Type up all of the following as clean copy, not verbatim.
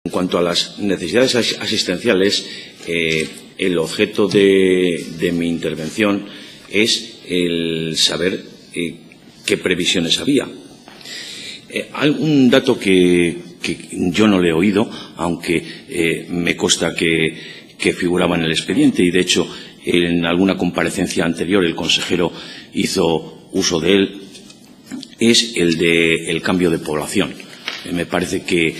En cuanto a las necesidades asistenciales, el objeto de mi intervención es el saber qué previsiones había. Un dato que yo no le he oído, aunque me consta que figuraba en el expediente, y de hecho en alguna comparecencia anterior el consejero hizo uso de él, es el del cambio de población. Me parece que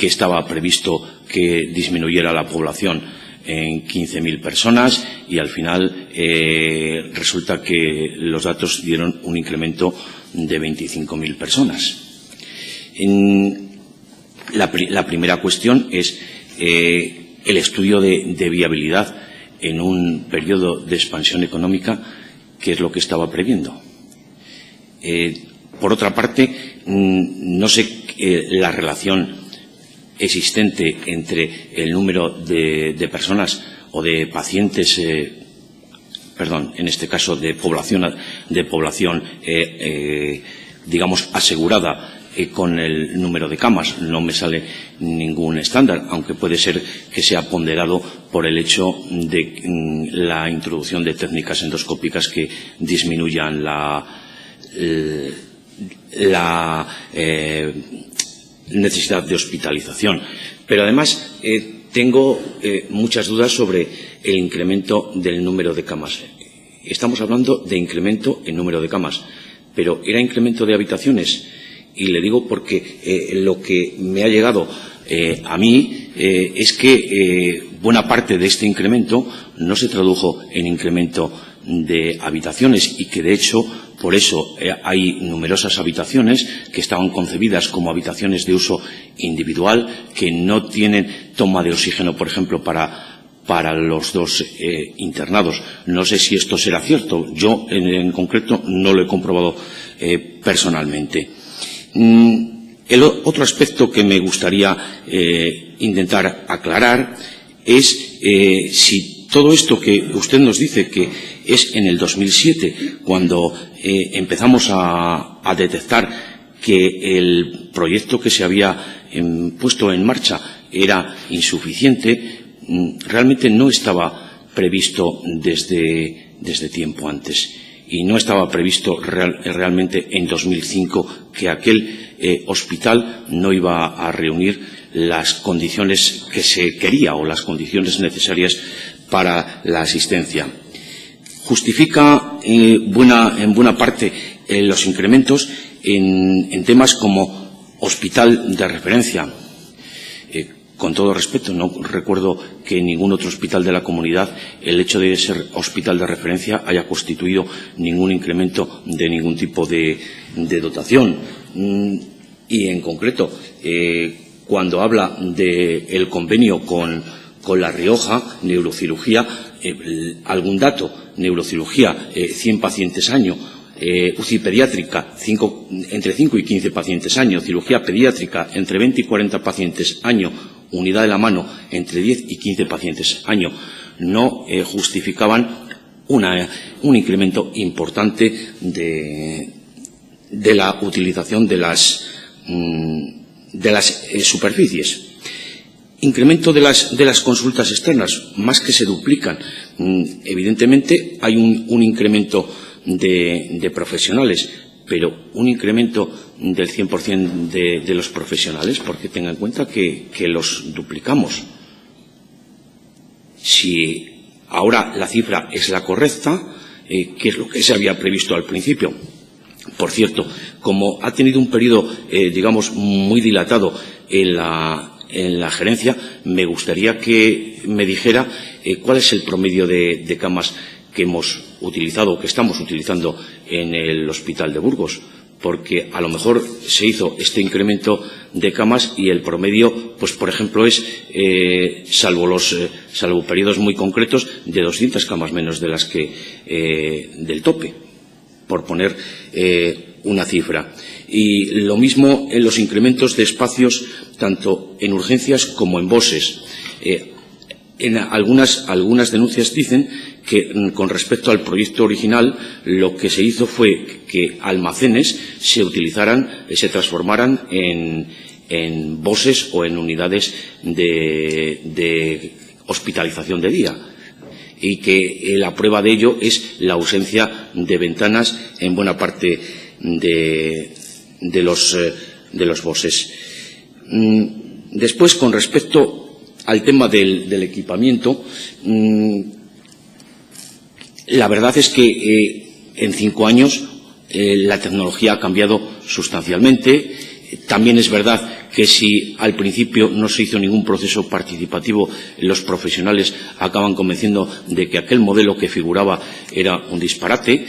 estaba previsto que disminuyera la población en 15.000 personas y al final resulta que los datos dieron un incremento de 25.000 personas. La primera cuestión es el estudio de viabilidad en un periodo de expansión económica, que es lo que estaba previendo. Por otra parte, no sé la relación existente entre el número de personas o de pacientes, en este caso de población digamos, asegurada con el número de camas. No me sale ningún estándar, aunque puede ser que sea ponderado por el hecho de la introducción de técnicas endoscópicas que disminuyan la necesidad de hospitalización. Pero además tengo muchas dudas sobre el incremento del número de camas. Estamos hablando de incremento en número de camas, pero ¿era incremento de habitaciones? Y le digo porque lo que me ha llegado a mí es que buena parte de este incremento no se tradujo en incremento de habitaciones y que, de hecho, por eso hay numerosas habitaciones que estaban concebidas como habitaciones de uso individual, que no tienen toma de oxígeno, por ejemplo, para los dos internados. No sé si esto será cierto. Yo, en concreto, no lo he comprobado personalmente. El otro aspecto que me gustaría intentar aclarar es si todo esto que usted nos dice que es en el 2007 cuando empezamos a detectar que el proyecto que se había puesto en marcha era insuficiente, realmente no estaba previsto desde tiempo antes. Y no estaba previsto realmente en 2005 que aquel hospital no iba a reunir las condiciones que se quería o las condiciones necesarias para la asistencia. Justifica en buena parte los incrementos en temas como hospital de referencia. Con todo respeto, no recuerdo que en ningún otro hospital de la comunidad el hecho de ser hospital de referencia haya constituido ningún incremento de ningún tipo de dotación. Y en concreto, cuando habla del convenio con La Rioja, neurocirugía, algún dato, neurocirugía, 100 pacientes año, UCI pediátrica, entre 5 y 15 pacientes año, cirugía pediátrica, entre 20 y 40 pacientes año, unidad de la mano, entre 10 y 15 pacientes año, no justificaban un incremento importante de la utilización de las superficies. Incremento de las consultas externas, más que se duplican. Evidentemente hay un incremento de profesionales, pero un incremento del 100% de los profesionales, porque tenga en cuenta que los duplicamos. Si ahora la cifra es la correcta, ¿qué es lo que se había previsto al principio? Por cierto, como ha tenido un periodo, digamos, muy dilatado en la gerencia, me gustaría que me dijera cuál es el promedio de camas que hemos utilizado, que estamos utilizando en el Hospital de Burgos, porque a lo mejor se hizo este incremento de camas y el promedio, pues por ejemplo, es, salvo periodos muy concretos, de 200 camas menos de las que del tope, por poner una cifra. Y lo mismo en los incrementos de espacios, tanto en urgencias como en BOSES. En algunas denuncias dicen que con respecto al proyecto original lo que se hizo fue que almacenes se transformaran en en BOSes o en unidades de hospitalización de día, y que la prueba de ello es la ausencia de ventanas en buena parte de los BOSes. Después, con respecto al tema del equipamiento, la verdad es que en 5 años la tecnología ha cambiado sustancialmente. También es verdad que si al principio no se hizo ningún proceso participativo, los profesionales acaban convenciendo de que aquel modelo que figuraba era un disparate,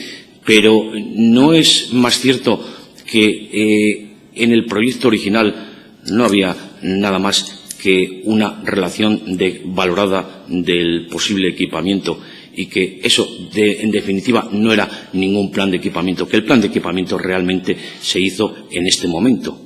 pero no es más cierto que en el proyecto original no había nada más que una relación valorada del posible equipamiento, y que eso, en definitiva, no era ningún plan de equipamiento, que el plan de equipamiento realmente se hizo en este momento,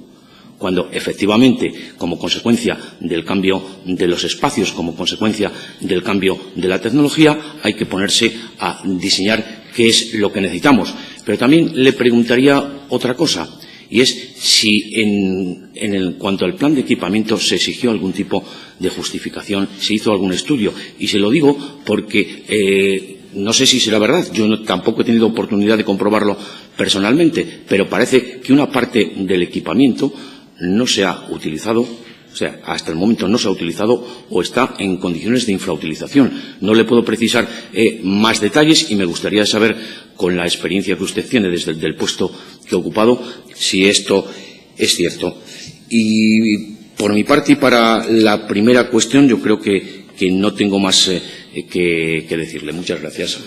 cuando efectivamente, como consecuencia del cambio de los espacios, como consecuencia del cambio de la tecnología, hay que ponerse a diseñar qué es lo que necesitamos. Pero también le preguntaría otra cosa, y es si en cuanto al plan de equipamiento se exigió algún tipo de justificación, se hizo algún estudio. Y se lo digo porque no sé si será verdad, yo tampoco he tenido oportunidad de comprobarlo personalmente, pero parece que una parte del equipamiento no se ha utilizado, o sea, hasta el momento no se ha utilizado o está en condiciones de infrautilización. No le puedo precisar más detalles, y me gustaría saber, con la experiencia que usted tiene desde el puesto que ha ocupado, si esto es cierto. Y por mi parte, y para la primera cuestión, yo creo que no tengo más que decirle. Muchas gracias.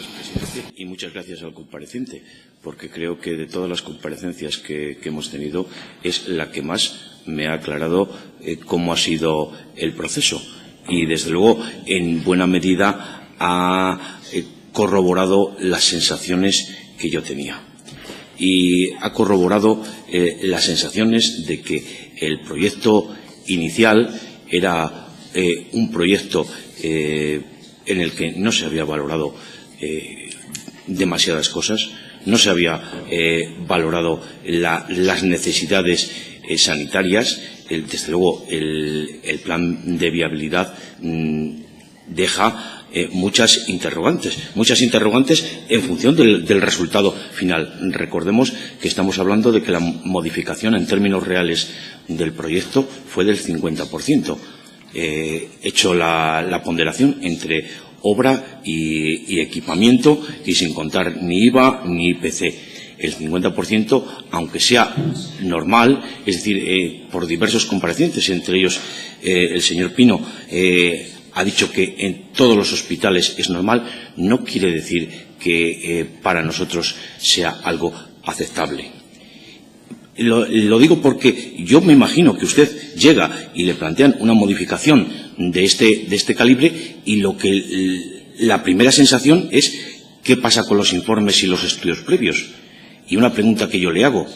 Y muchas gracias al compareciente, porque creo que de todas las comparecencias que hemos tenido es la que más me ha aclarado cómo ha sido el proceso, y desde luego en buena medida ha corroborado las sensaciones que yo tenía, y ha corroborado las sensaciones de que el proyecto inicial era un proyecto en el que no se había valorado demasiadas cosas, no se había valorado las necesidades sanitarias. Desde luego el plan de viabilidad deja muchas interrogantes en función del resultado final. Recordemos que estamos hablando de que la modificación en términos reales del proyecto fue del 50%. Hecho la ponderación entre obra y equipamiento, y sin contar ni IVA ni IPC. El 50%, aunque sea normal, es decir, por diversos comparecientes, entre ellos el señor Pino, ha dicho que en todos los hospitales es normal, no quiere decir que para nosotros sea algo aceptable. Lo digo porque yo me imagino que usted llega y le plantean una modificación de este calibre, y la primera sensación es ¿qué pasa con los informes y los estudios previos? Y una pregunta que yo le hago,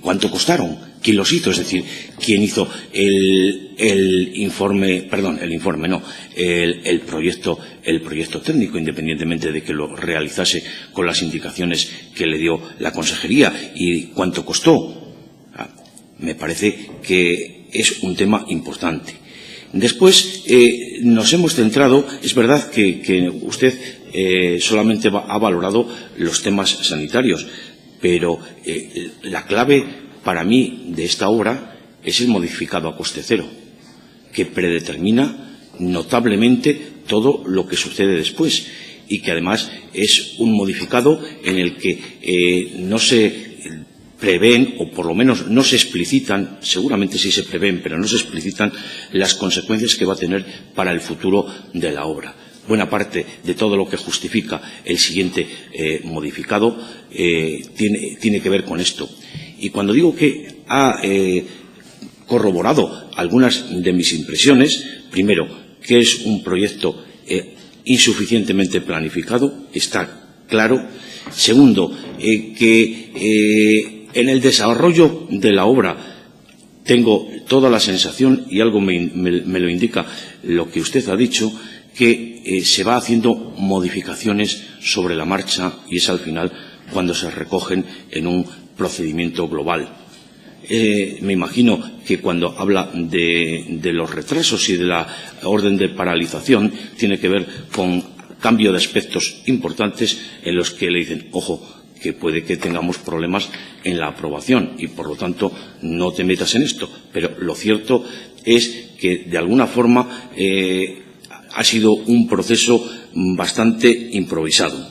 ¿cuánto costaron? ¿Quién los hizo? Es decir, ¿quién hizo el proyecto técnico, independientemente de que lo realizase con las indicaciones que le dio la consejería? ¿Y cuánto costó? Me parece que es un tema importante. Después nos hemos centrado, es verdad que usted solamente ha valorado los temas sanitarios, pero la clave para mí de esta obra es el modificado a coste cero, que predetermina notablemente todo lo que sucede después, y que además es un modificado en el que no se prevén, o por lo menos no se explicitan, seguramente sí se prevén, pero no se explicitan las consecuencias que va a tener para el futuro de la obra. Buena parte de todo lo que justifica el siguiente modificado tiene que ver con esto. Y cuando digo que ha corroborado algunas de mis impresiones, primero, que es un proyecto insuficientemente planificado, está claro. Segundo, que en el desarrollo de la obra tengo toda la sensación, y algo me lo indica lo que usted ha dicho, que se va haciendo modificaciones sobre la marcha, y es al final cuando se recogen en un procedimiento global. Me imagino que cuando habla de los retrasos y de la orden de paralización tiene que ver con cambio de aspectos importantes en los que le dicen, ojo, que puede que tengamos problemas en la aprobación y, por lo tanto, no te metas en esto. Pero lo cierto es que, de alguna forma, ha sido un proceso bastante improvisado.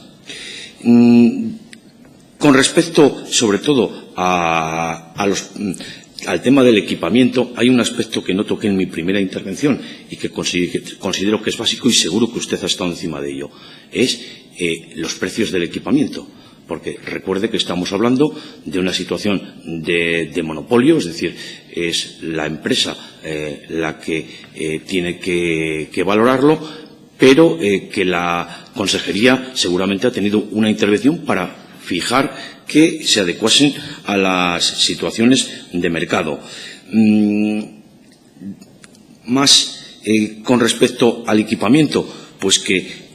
Con respecto, sobre todo, al tema del equipamiento, hay un aspecto que no toqué en mi primera intervención y que considero que es básico y seguro que usted ha estado encima de ello. Es los precios del equipamiento. Porque recuerde que estamos hablando de una situación de monopolio, es decir, es la empresa la que tiene que valorarlo, pero que la Consejería seguramente ha tenido una intervención para fijar que se adecuasen a las situaciones de mercado. Con respecto al equipamiento, pues que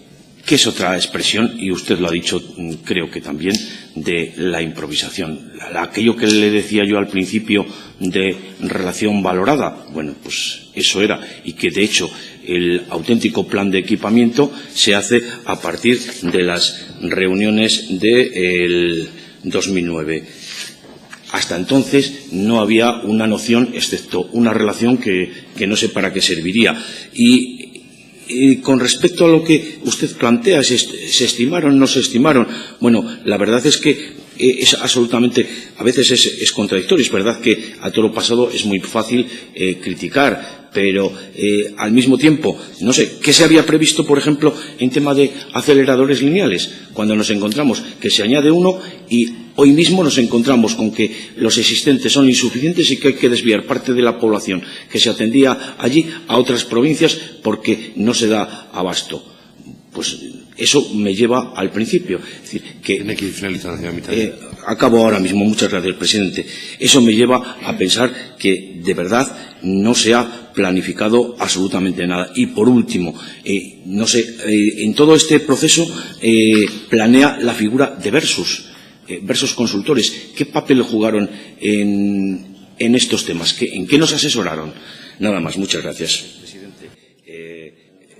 es otra expresión, y usted lo ha dicho, creo que también, de la improvisación. Aquello que le decía yo al principio de relación valorada, bueno, pues eso era, y que de hecho el auténtico plan de equipamiento se hace a partir de las reuniones del 2009. Hasta entonces no había una noción, excepto una relación que no sé para qué serviría. Y con respecto a lo que usted plantea, ¿se estimaron, no se estimaron? Bueno, la verdad es que es absolutamente, a veces es contradictorio. Es verdad que a todo lo pasado es muy fácil criticar, pero al mismo tiempo, no sé, ¿qué se había previsto, por ejemplo, en tema de aceleradores lineales? Cuando nos encontramos que se añade uno y hoy mismo nos encontramos con que los existentes son insuficientes y que hay que desviar parte de la población que se atendía allí a otras provincias porque no se da abasto. Pues eso me lleva al principio. Es decir, que tiene que ir finalizando, señor Mitad. Acabo ahora mismo. Muchas gracias, presidente. Eso me lleva a pensar que, de verdad, no se ha planificado absolutamente nada. Y, por último, no sé, en todo este proceso planea la figura de versus consultores. ¿Qué papel jugaron en estos temas? ¿En qué nos asesoraron? Nada más. Muchas gracias. Presidente,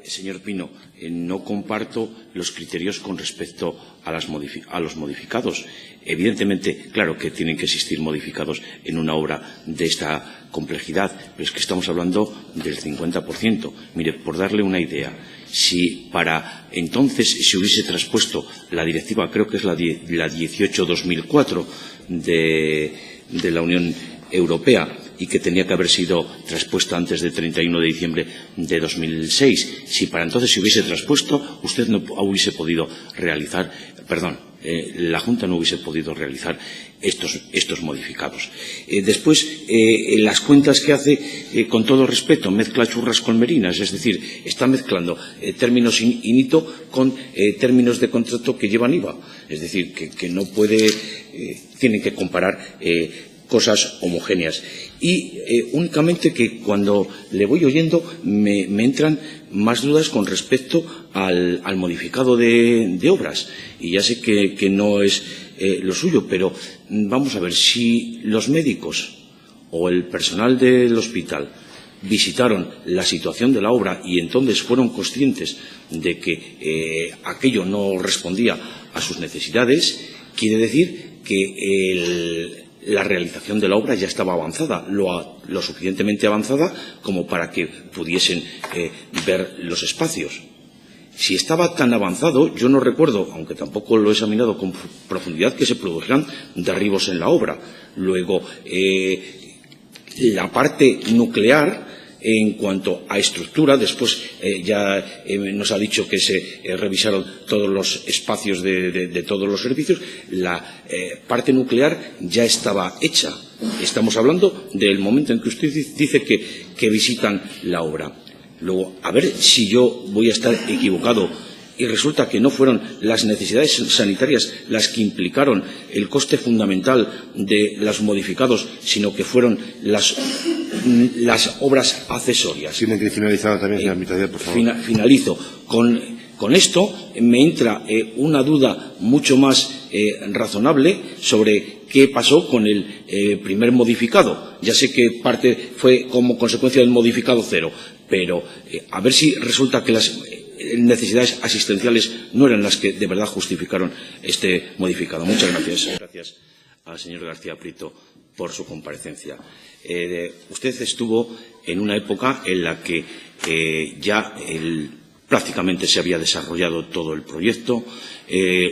señor Pino, no comparto los criterios con respecto a los modificados. Evidentemente, claro que tienen que existir modificados en una obra de esta complejidad, pero es que estamos hablando del 50%. Mire, por darle una idea, si para entonces se hubiese traspuesto la directiva, creo que es la 18/2004 de la Unión Europea, y que tenía que haber sido traspuesta antes del 31 de diciembre de 2006. Si para entonces se hubiese traspuesto, usted no hubiese podido realizar, la Junta no hubiese podido realizar estos modificados. Después, las cuentas que hace, con todo respeto, mezcla churras con merinas, es decir, está mezclando términos in hito con términos de contrato que llevan IVA. Es decir, que no puede, tienen que comparar cosas homogéneas. Y únicamente que cuando le voy oyendo me entran más dudas con respecto al modificado de obras. Y ya sé que no es lo suyo, pero vamos a ver, si los médicos o el personal del hospital visitaron la situación de la obra y entonces fueron conscientes de que aquello no respondía a sus necesidades, quiere decir que la realización de la obra ya estaba avanzada, lo suficientemente avanzada como para que pudiesen ver los espacios. Si estaba tan avanzado, yo no recuerdo, aunque tampoco lo he examinado con profundidad, que se produjeran derribos en la obra. Luego, la parte nuclear, en cuanto a estructura, después ya nos ha dicho que se revisaron todos los espacios de todos los servicios. La parte nuclear ya estaba hecha. Estamos hablando del momento en que usted dice que visitan la obra. Luego, a ver si yo voy a estar equivocado y resulta que no fueron las necesidades sanitarias las que implicaron el coste fundamental de los modificados, sino que fueron las obras accesorias. Tiene que finalizar también, señor Mitad, por favor. Finalizo. Con esto me entra una duda mucho más razonable sobre qué pasó con el primer modificado. Ya sé que parte fue como consecuencia del modificado 0, pero a ver si resulta que las necesidades asistenciales no eran las que de verdad justificaron este modificado. Muchas gracias. Gracias al señor García Prieto por su comparecencia. Usted estuvo en una época en la que ya prácticamente se había desarrollado todo el proyecto,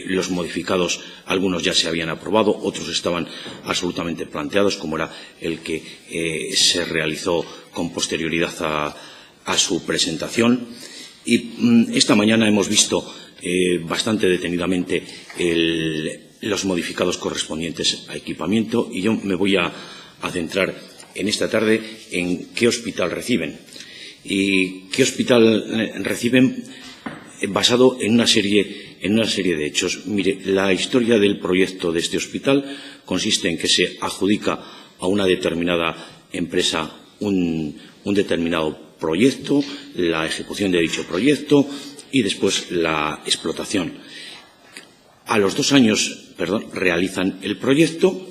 los modificados, algunos ya se habían aprobado, otros estaban absolutamente planteados, como era el que se realizó con posterioridad a su presentación. Y esta mañana hemos visto bastante detenidamente los modificados correspondientes a equipamiento, y yo me voy a centrar en esta tarde en qué hospital reciben. Y qué hospital reciben basado en una serie de hechos. Mire, la historia del proyecto de este hospital consiste en que se adjudica a una determinada empresa un determinado proyecto, la ejecución de dicho proyecto y después la explotación. A los 2 años, realizan el proyecto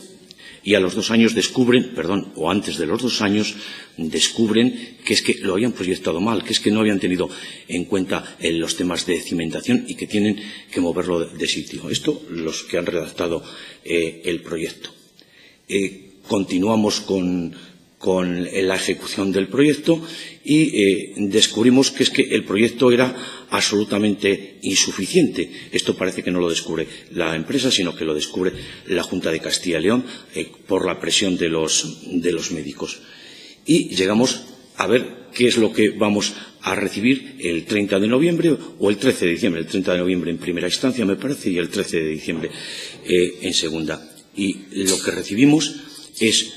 y a los 2 años descubren, o antes de los 2 años, descubren que es que lo habían proyectado mal, que es que no habían tenido en cuenta los temas de cimentación y que tienen que moverlo de sitio. Esto los que han redactado el proyecto. Continuamos con la ejecución del proyecto y descubrimos que es que el proyecto era absolutamente insuficiente. Esto parece que no lo descubre la empresa, sino que lo descubre la Junta de Castilla y León por la presión de los médicos. Y llegamos a ver qué es lo que vamos a recibir el 30 de noviembre o el 13 de diciembre. El 30 de noviembre en primera instancia, me parece, y el 13 de diciembre en segunda. Y lo que recibimos es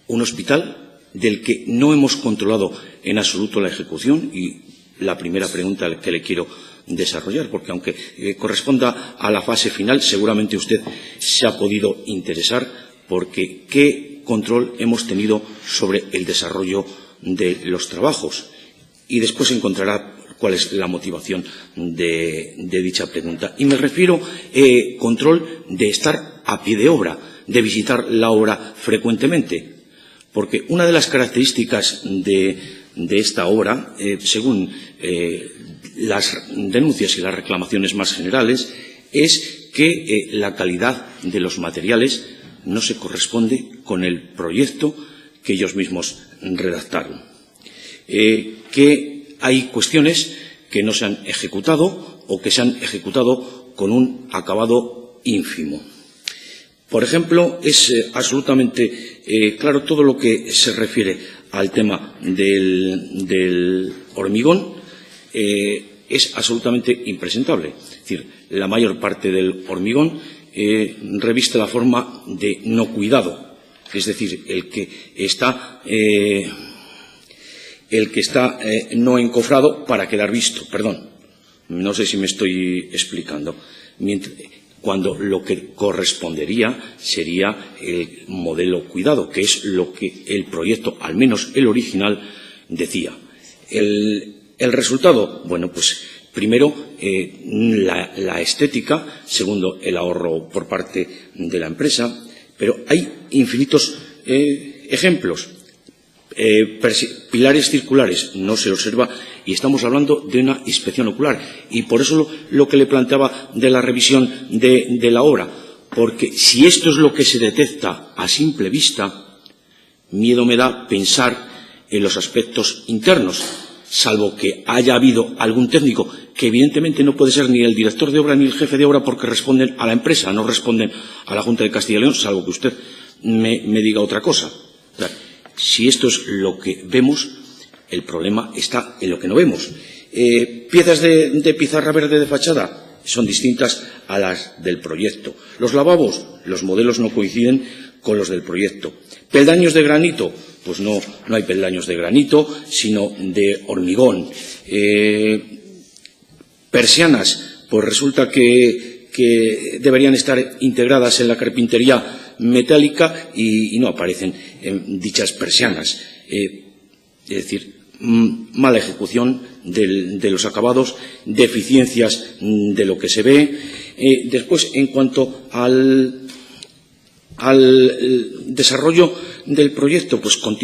un hospital del que no hemos controlado en absoluto la ejecución, y la primera pregunta que le quiero desarrollar, porque aunque corresponda a la fase final, seguramente usted se ha podido interesar porque qué control hemos tenido sobre el desarrollo de los trabajos, y después encontrará cuál es la motivación de dicha pregunta. Y me refiero control de estar a pie de obra, de visitar la obra frecuentemente. Porque una de las características de esta obra, según las denuncias y las reclamaciones más generales, es que la calidad de los materiales no se corresponde con el proyecto que ellos mismos redactaron. Que hay cuestiones que no se han ejecutado o que se han ejecutado con un acabado ínfimo. Por ejemplo, es absolutamente claro todo lo que se refiere al tema del hormigón. Es absolutamente impresentable. Es decir, la mayor parte del hormigón reviste la forma de no cuidado. Es decir, el que está no encofrado para quedar visto. Perdón, no sé si me estoy explicando. Cuando lo que correspondería sería el modelo cuidado, que es lo que el proyecto, al menos el original, decía. El resultado, bueno, pues primero la estética, segundo el ahorro por parte de la empresa, pero hay infinitos ejemplos. Pilares circulares no se observa, y estamos hablando de una inspección ocular, y por eso lo que le planteaba de la revisión de la obra, porque si esto es lo que se detecta a simple vista, miedo me da pensar en los aspectos internos, salvo que haya habido algún técnico que evidentemente no puede ser ni el director de obra ni el jefe de obra, porque responden a la empresa, no responden a la Junta de Castilla y León, salvo que usted me diga otra cosa. Si esto es lo que vemos, el problema está en lo que no vemos. Piezas de pizarra verde de fachada son distintas a las del proyecto. Los lavabos, los modelos no coinciden con los del proyecto. Peldaños de granito, pues no hay peldaños de granito, sino de hormigón. Persianas, pues resulta que deberían estar integradas en la carpintería metálica y no aparecen en dichas persianas. Es decir, mala ejecución de los acabados, deficiencias de lo que se ve. Después, en cuanto al desarrollo del proyecto, pues con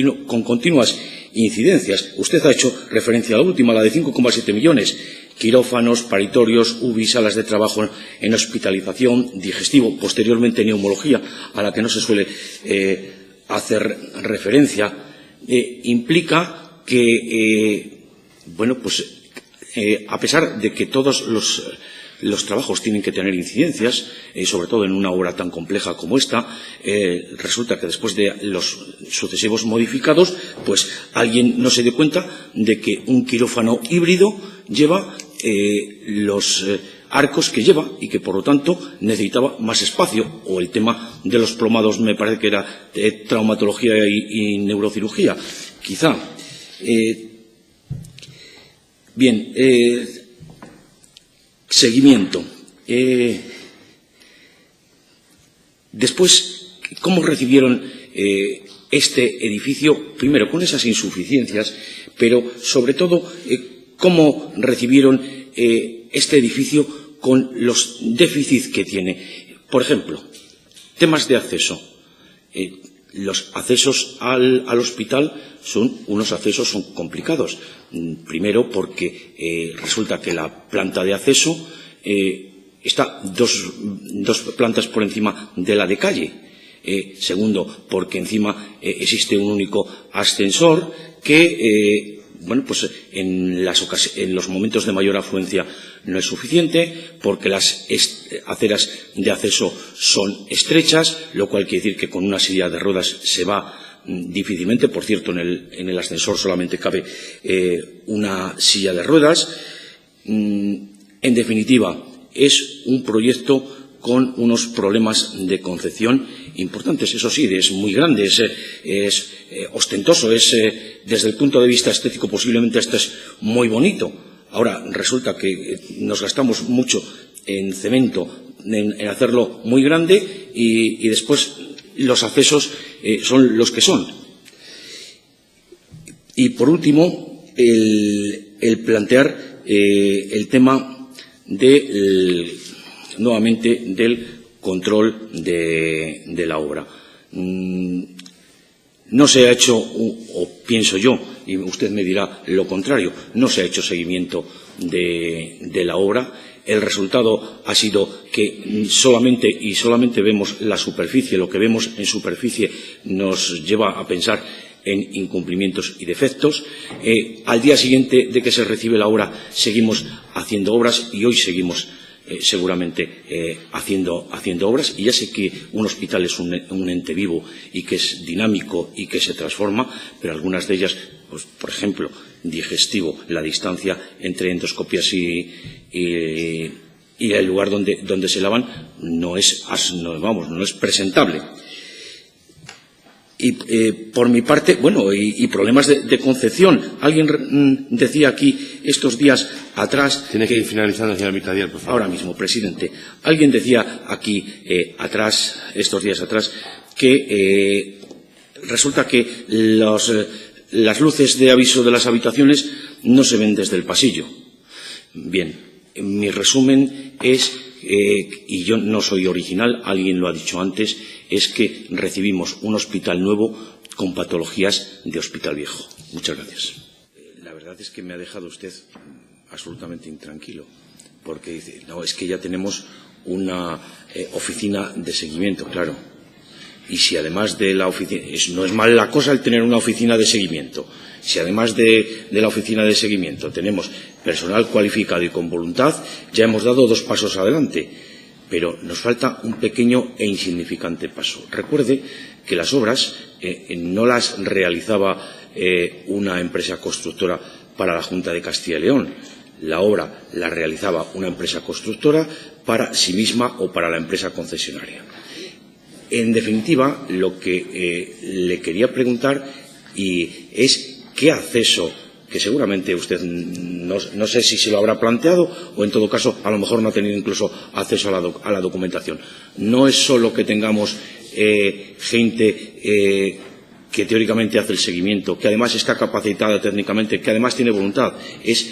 continuas incidencias. Usted ha hecho referencia a la última, la de 5,7 millones. Quirófanos, paritorios, UBI, salas de trabajo en hospitalización, digestivo, posteriormente neumología, a la que no se suele hacer referencia, implica que, a pesar de que todos los trabajos tienen que tener incidencias, sobre todo en una obra tan compleja como esta, resulta que después de los sucesivos modificados, pues alguien no se dio cuenta de que un quirófano híbrido lleva los arcos que lleva y que, por lo tanto, necesitaba más espacio. O el tema de los plomados, me parece que era traumatología y neurocirugía, quizá. Bien, seguimiento. Después, ¿cómo recibieron este edificio? Primero, con esas insuficiencias, pero, sobre todo, ¿cómo recibieron este edificio con los déficits que tiene? Por ejemplo, temas de acceso. Los accesos al hospital son complicados. Primero, porque resulta que la planta de acceso está dos plantas por encima de la de calle. Segundo, porque encima existe un único ascensor que en los momentos de mayor afluencia no es suficiente, porque las aceras de acceso son estrechas, lo cual quiere decir que con una silla de ruedas se va difícilmente. Por cierto, en el ascensor solamente cabe una silla de ruedas. En definitiva, es un proyecto con unos problemas de concepción importantes. Eso sí, es muy grande, es ostentoso, desde el punto de vista estético posiblemente esto es muy bonito. Ahora, resulta que nos gastamos mucho en cemento, en hacerlo muy grande, y después los accesos son los que son. Y, por último, el plantear el tema nuevamente del control de la obra. No se ha hecho, o pienso yo, y usted me dirá lo contrario, no se ha hecho seguimiento de la obra. El resultado ha sido que solamente vemos la superficie. Lo que vemos en superficie nos lleva a pensar en incumplimientos y defectos. Al día siguiente de que se recibe la obra seguimos haciendo obras, y hoy seguimos seguramente haciendo obras. Y ya sé que un hospital es un ente vivo y que es dinámico y que se transforma, pero algunas de ellas, pues, por ejemplo, digestivo, la distancia entre endoscopias y el lugar donde se lavan no es presentable. Y por mi parte, y problemas de concepción. Alguien decía aquí estos días atrás. Tiene que ir finalizando, señor Mitadier, por favor. Ahora mismo, presidente. Alguien decía aquí estos días atrás, que resulta que las luces de aviso de las habitaciones no se ven desde el pasillo. Bien, mi resumen es, y yo no soy original, alguien lo ha dicho antes, es que recibimos un hospital nuevo con patologías de hospital viejo. Muchas gracias. La verdad es que me ha dejado usted absolutamente intranquilo, porque dice, no, es que ya tenemos una oficina de seguimiento, claro. Y si además de la oficina, no es mal la cosa el tener una oficina de seguimiento, si además de la oficina de seguimiento tenemos personal cualificado y con voluntad, ya hemos dado 2 pasos adelante. Pero nos falta un pequeño e insignificante paso. Recuerde que las obras no las realizaba una empresa constructora para la Junta de Castilla y León. La obra la realizaba una empresa constructora para sí misma o para la empresa concesionaria. En definitiva, lo que le quería preguntar es qué acceso, que seguramente usted no sé si se lo habrá planteado, o en todo caso a lo mejor no ha tenido incluso acceso a la documentación. No es solo que tengamos gente que teóricamente hace el seguimiento, que además está capacitada técnicamente, que además tiene voluntad, es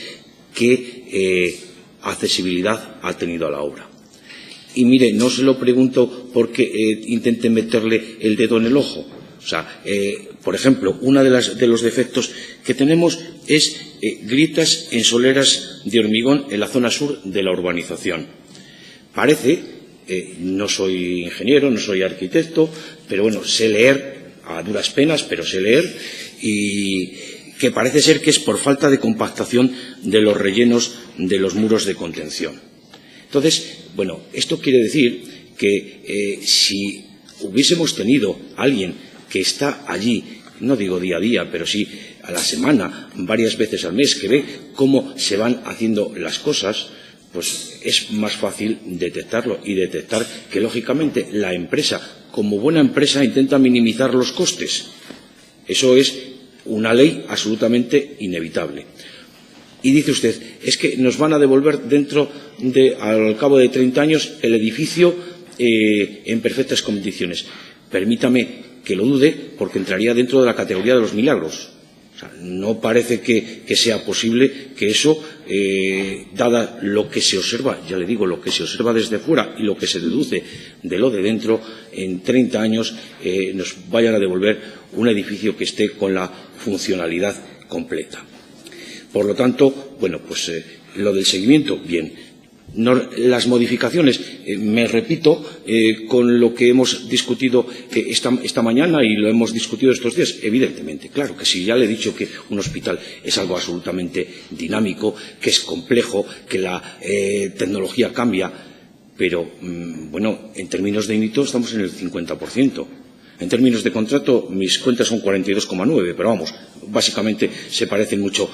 qué accesibilidad ha tenido a la obra. Y mire, no se lo pregunto porque intente meterle el dedo en el ojo. O sea, por ejemplo, uno de los defectos que tenemos es grietas en soleras de hormigón en la zona sur de la urbanización. Parece, no soy ingeniero, no soy arquitecto, pero bueno, sé leer, a duras penas, pero sé leer, y que parece ser que es por falta de compactación de los rellenos de los muros de contención. Entonces, bueno, esto quiere decir que si hubiésemos tenido a alguien que está allí, no digo día a día, pero sí a la semana, varias veces al mes, que ve cómo se van haciendo las cosas, pues es más fácil detectarlo y detectar que, lógicamente, la empresa, como buena empresa, intenta minimizar los costes. Eso es una ley absolutamente inevitable. Y dice usted, es que nos van a devolver al cabo de 30 años el edificio en perfectas condiciones. Permítame que lo dude, porque entraría dentro de la categoría de los milagros. O sea, no parece que sea posible que eso, dada lo que se observa, ya le digo, lo que se observa desde fuera y lo que se deduce de lo de dentro, en 30 años nos vayan a devolver un edificio que esté con la funcionalidad completa. Por lo tanto, bueno, pues lo del seguimiento, bien. Las modificaciones, me repito, con lo que hemos discutido esta mañana y lo hemos discutido estos días, evidentemente, claro que sí, ya le he dicho que un hospital es algo absolutamente dinámico, que es complejo, que la tecnología cambia, pero, bueno, en términos de índice estamos en el 50%. En términos de contrato, mis cuentas son 42,9, pero vamos, básicamente se parecen mucho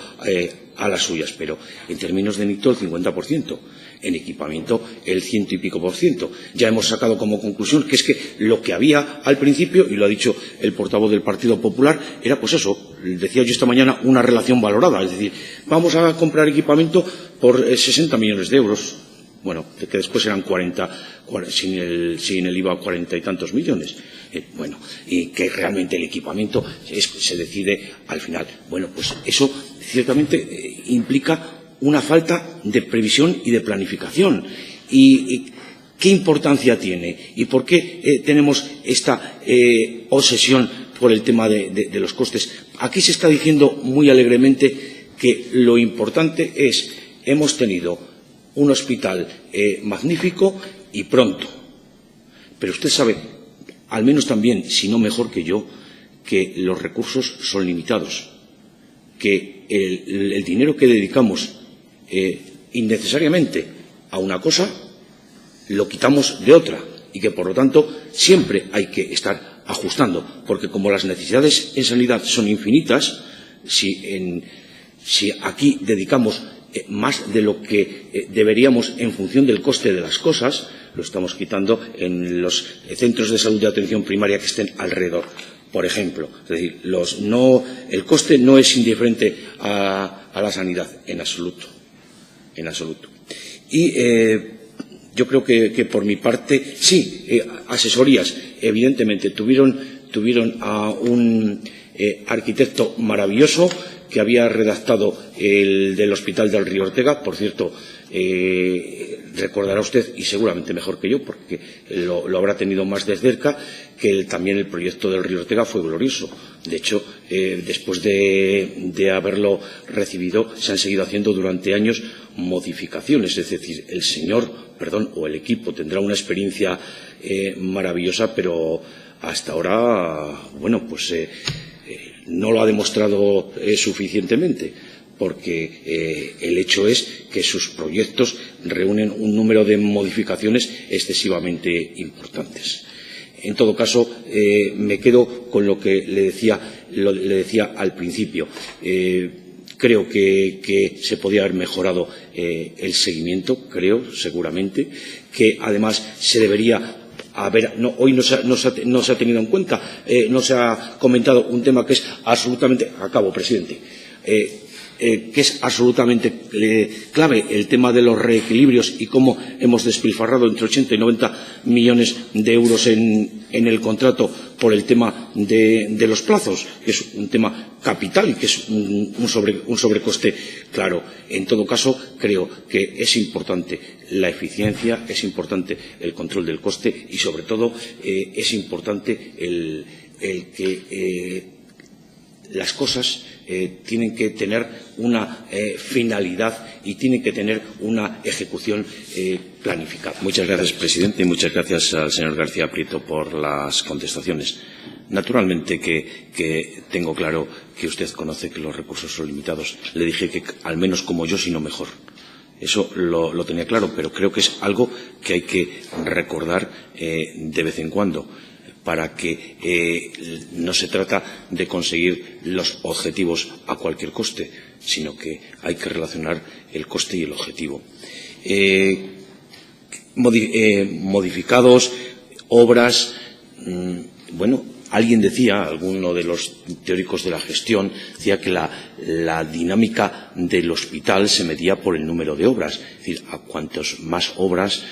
a las suyas, pero en términos de índice el 50%. En equipamiento el 100 y pico %. Ya hemos sacado como conclusión que es que lo que había al principio, y lo ha dicho el portavoz del Partido Popular, era pues eso, decía yo esta mañana, una relación valorada. Es decir, vamos a comprar equipamiento por 60 millones de euros. Bueno, que después eran 40 sin el IVA, 40 y tantos millones. Bueno, y que realmente el equipamiento se decide al final. Bueno, pues eso ciertamente implica una falta de previsión y de planificación. ¿Y qué importancia tiene? ¿Y por qué tenemos esta obsesión por el tema de los costes? Aquí se está diciendo muy alegremente que lo importante es, hemos tenido un hospital magnífico y pronto. Pero usted sabe, al menos también, si no mejor que yo, que los recursos son limitados, que el dinero que dedicamos innecesariamente a una cosa lo quitamos de otra y que, por lo tanto, siempre hay que estar ajustando, porque como las necesidades en sanidad son infinitas, si aquí dedicamos más de lo que deberíamos en función del coste de las cosas, lo estamos quitando en los centros de salud de atención primaria que estén alrededor, por ejemplo. Es decir, el coste no es indiferente a la sanidad, en absoluto. En absoluto. Y yo creo que por mi parte, sí, asesorías, evidentemente, tuvieron a un arquitecto maravilloso que había redactado el del Hospital del Río Ortega. Por cierto, recordará usted, y seguramente mejor que yo, porque lo habrá tenido más de cerca, que también el proyecto del Río Ortega fue glorioso. De hecho, después de haberlo recibido, se han seguido haciendo durante años modificaciones. Es decir, el equipo tendrá una experiencia maravillosa, pero hasta ahora, bueno, pues no lo ha demostrado suficientemente, porque el hecho es que sus proyectos reúnen un número de modificaciones excesivamente importantes. En todo caso, me quedo con lo que le decía al principio. Creo que se podía haber mejorado el seguimiento, seguramente, que además se debería hoy no se ha tenido en cuenta, no se ha comentado un tema que es absolutamente, acabo, presidente, que es absolutamente clave el tema de los reequilibrios y cómo hemos despilfarrado entre 80 y 90 millones de euros en el contrato por el tema de los plazos, que es un tema capital y que es un sobrecoste claro. En todo caso, creo que es importante la eficiencia, es importante el control del coste y, sobre todo, es importante el que las cosas tienen que tener una finalidad y tienen que tener una ejecución planificada. Muchas gracias, presidente, y muchas gracias al señor García Prieto por las contestaciones. Naturalmente que tengo claro que usted conoce que los recursos son limitados. Le dije que al menos como yo, sino mejor. Eso lo tenía claro, pero creo que es algo que hay que recordar de vez en cuando, para que no se trata de conseguir los objetivos a cualquier coste, sino que hay que relacionar el coste y el objetivo. Modificados, obras, bueno, alguien decía, alguno de los teóricos de la gestión, decía que la dinámica del hospital se medía por el número de obras. Es decir, a cuantos más obras,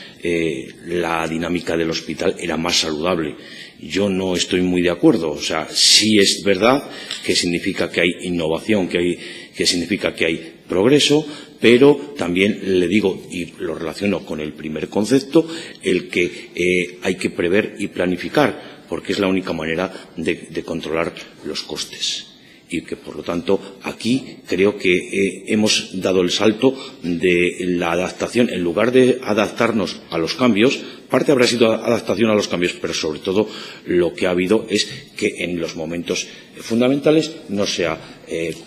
la dinámica del hospital era más saludable. Yo no estoy muy de acuerdo. O sea, sí es verdad que significa que hay innovación, que significa que hay progreso, pero también le digo, y lo relaciono con el primer concepto, el que hay que prever y planificar, porque es la única manera de controlar los costes. Y que, por lo tanto, aquí creo que hemos dado el salto de la adaptación. En lugar de adaptarnos a los cambios, parte habrá sido adaptación a los cambios, pero sobre todo lo que ha habido es que en los momentos fundamentales no se ha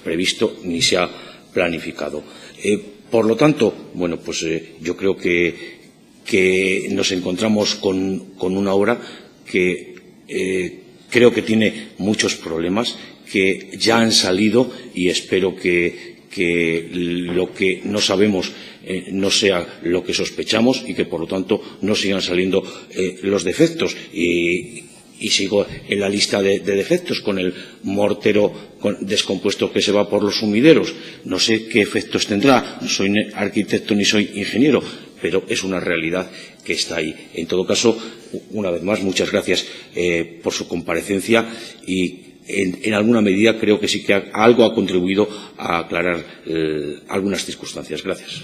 previsto ni se ha planificado. Por lo tanto, bueno, pues yo creo que nos encontramos con una obra que creo que tiene muchos problemas, que ya han salido, y espero que lo que no sabemos no sea lo que sospechamos y que, por lo tanto, no sigan saliendo los defectos. Y sigo en la lista de defectos con el mortero descompuesto que se va por los sumideros. No sé qué efectos tendrá, no soy arquitecto ni soy ingeniero, pero es una realidad que está ahí. En todo caso, una vez más, muchas gracias por su comparecencia y en alguna medida creo que sí que algo ha contribuido a aclarar algunas circunstancias. Gracias.